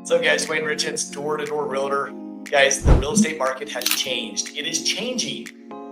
So guys, Duane Richins, Door-to-Door Realtor. Guys, the real estate market has changed. It is changing.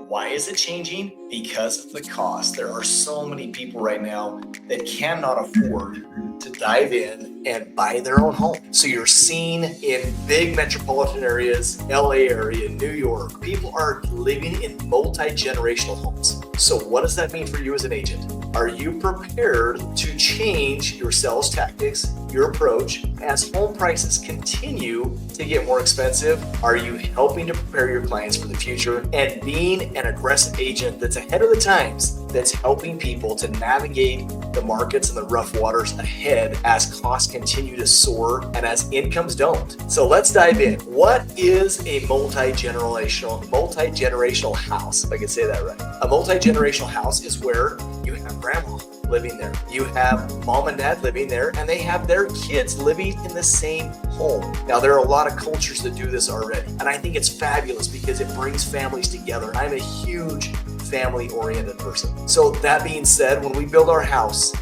Why is it changing? Because of the cost. There are so many people right now that cannot afford to dive in and buy their own home. So you're seeing in big metropolitan areas, LA area, New York, people are living in multi-generational homes. So what does that mean for you as an agent? Are you prepared to change your sales tactics, your approach, as home prices continue to get more expensive? Are you helping to prepare your clients for the future and being an aggressive agent that's ahead of the times, that's helping people to navigate the markets and the rough waters ahead as costs continue to soar and as incomes don't? So let's dive in. What is a multi-generational house, if I can say that right? A multi-generational house is where you have grandma living there, you have mom and dad living there, and they have their kids living in the same home. Now, there are a lot of cultures that do this already, and I think it's fabulous because it brings families together. And I'm a huge family-oriented person. So that being said, when we build our house,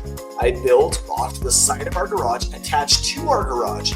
I built off to the side of our garage, attached to our garage,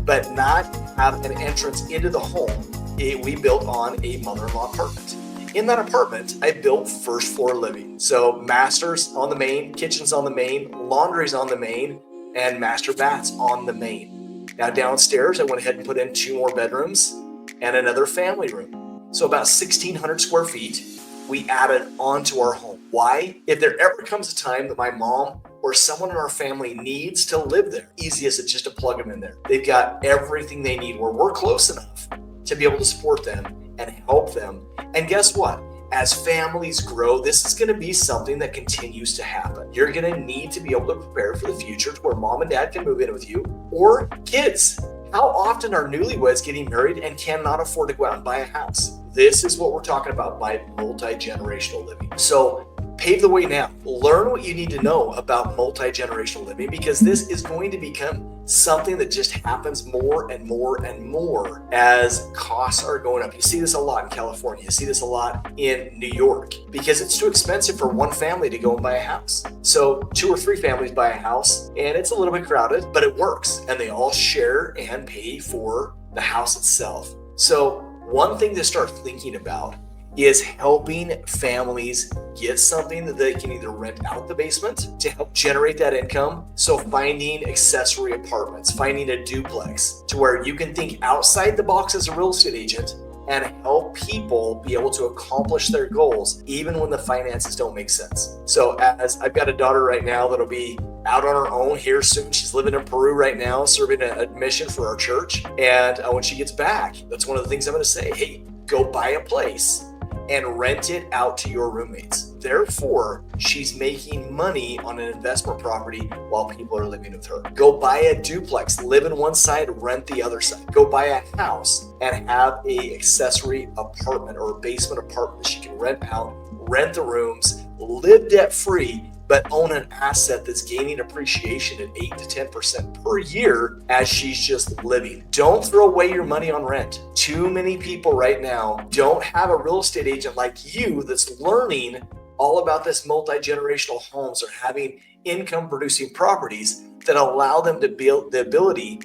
but not have an entrance into the home. We built on a mother-in-law apartment. In that apartment, I built first floor living. So masters on the main, kitchens on the main, laundries on the main, and master baths on the main. Now downstairs, I went ahead and put in 2 more bedrooms and another family room. So about 1,600 square feet we added onto our home. Why? If there ever comes a time that my mom or someone in our family needs to live there, easiest is just to plug them in there. They've got everything they need where we're close enough to be able to support them and help them. And guess what? As families grow, this is going to be something that continues to happen. You're going to need to be able to prepare for the future to where mom and dad can move in with you, or kids. How often are newlyweds getting married and cannot afford to go out and buy a house? This is what we're talking about by multi-generational living. So pave the way now. Learn what you need to know about multi-generational living, because this is going to become something that just happens more and more and more as costs are going up. You see this a lot in California. You see this a lot in New York because it's too expensive for one family to go and buy a house. So 2 or 3 families buy a house and it's a little bit crowded, but it works and they all share and pay for the house itself. So one thing to start thinking about is helping families get something that they can either rent out the basement to help generate that income. So finding accessory apartments, finding a duplex to where you can think outside the box as a real estate agent and help people be able to accomplish their goals even when the finances don't make sense. So as I've got a daughter right now that'll be out on her own here soon. She's living in Peru right now, serving a mission for our church. And when she gets back, that's one of the things I'm going to say, hey, go buy a place and rent it out to your roommates. Therefore, she's making money on an investment property while people are living with her. Go buy a duplex, live in one side, rent the other side. Go buy a house and have a accessory apartment or a basement apartment that she can rent out, rent the rooms, live debt-free, but own an asset that's gaining appreciation at 8 to 10% per year as she's just living. Don't throw away your money on rent. Too many people right now don't have a real estate agent like you that's learning all about this multi-generational homes or having income producing properties that allow them to build the ability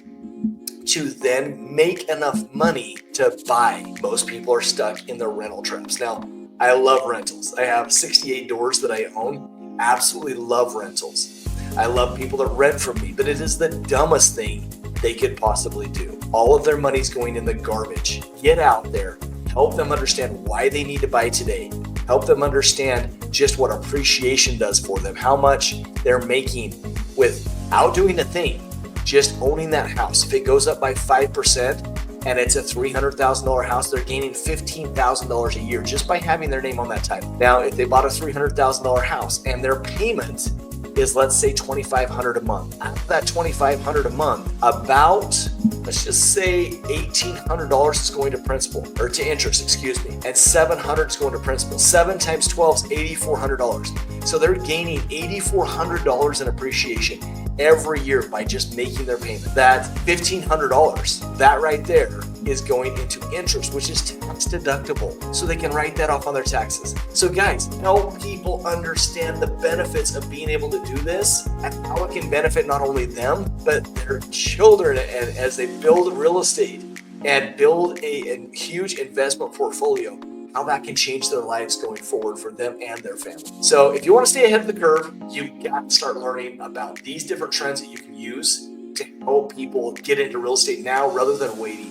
to then make enough money to buy. Most people are stuck in the rental traps. Now, I love rentals. I have 68 doors that I own. Absolutely love rentals. I love people that rent from me, but it is the dumbest thing they could possibly do. All of their money's going in the garbage. Get out there, help them understand why they need to buy today. Help them understand just what appreciation does for them, how much they're making without doing a thing, just owning that house. If it goes up by 5%, and it's a $300,000 house, they're gaining $15,000 a year just by having their name on that title. Now, if they bought a $300,000 house and their payment is, let's say, $2,500 a month, out of that $2,500 a month, about, let's just say $1,800 is going to principal, or to interest, and $700 is going to principal. 7 times 12 is $8,400. So they're gaining $8,400 in appreciation every year by just making their payment. That $1,500, that right there is going into interest, which is tax deductible, so they can write that off on their taxes. So guys, help people understand the benefits of being able to do this and how it can benefit not only them, but their children, and as they build real estate and build a huge investment portfolio, how that can change their lives going forward for them and their family. So if you want to stay ahead of the curve, you've got to start learning about these different trends that you can use to help people get into real estate now rather than waiting.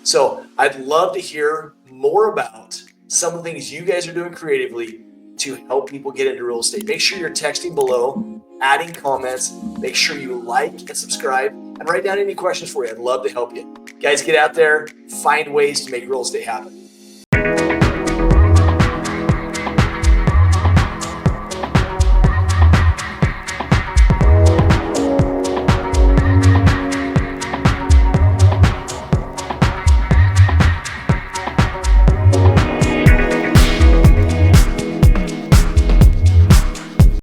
So I'd love to hear more about some of the things you guys are doing creatively to help people get into real estate. Make sure you're texting below, adding comments, make sure you like and subscribe, and write down any questions for you. I'd love to help you. Guys, get out there, find ways to make real estate happen.